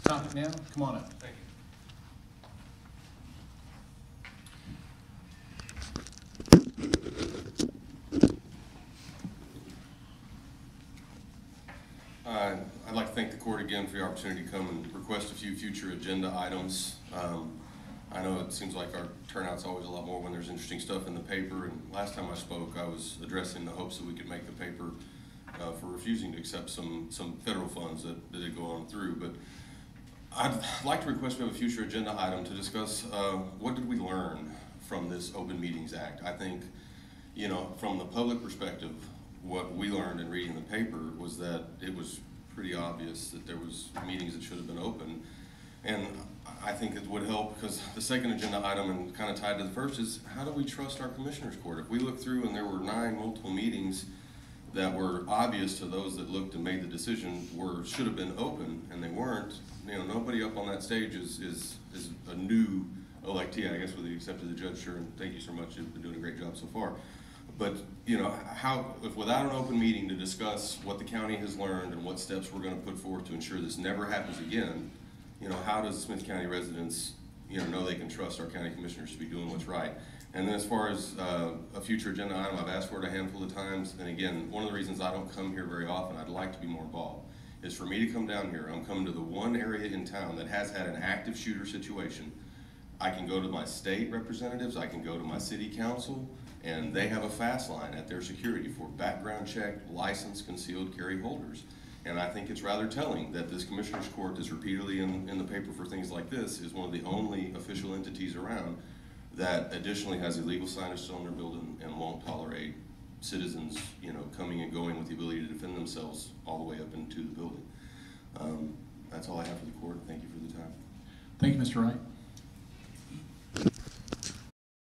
topic now. Come on up. Thank you. I'd like to thank the court again for the opportunity to come and request a few future agenda items. I know it seems like our turnout's always a lot more when there's interesting stuff in the paper, and last time I spoke I was addressing the hopes that we could make the paper for refusing to accept some federal funds that did go on through. But I'd like to request we have a future agenda item to discuss what did we learn from this Open Meetings Act. I think, you know, from the public perspective, what we learned in reading the paper was that it was pretty obvious that there was meetings that should have been open. And I think it would help, because the second agenda item, and kind of tied to the first, is how do we trust our commissioners court? If we look through and there were 9 multiple meetings that were obvious to those that looked and made the decision should have been open, and they weren't, you know, nobody up on that stage is a new electee, I guess, with the exception of the judge, sure, and thank you so much, you've been doing a great job so far. But, you know, if without an open meeting to discuss what the county has learned and what steps we're going to put forth to ensure this never happens again, you know, how does Smith County residents, you know they can trust our county commissioners to be doing what's right? And then as far as a future agenda item, I've asked for it a handful of times, and again, one of the reasons I don't come here very often, I'd like to be more involved, is for me to come down here. I'm coming to the one area in town that has had an active shooter situation. I can go to my state representatives, I can go to my city council, and they have a fast line at their security for background check, licensed concealed carry holders. And I think it's rather telling that this commissioner's court is repeatedly in the paper for things like this, is one of the only official entities around that additionally has illegal signage still in their building and won't tolerate citizens, you know, coming and going with the ability to defend themselves all the way up into the building. That's all I have for the court. Thank you for the time. Thank you, Mr. Wright.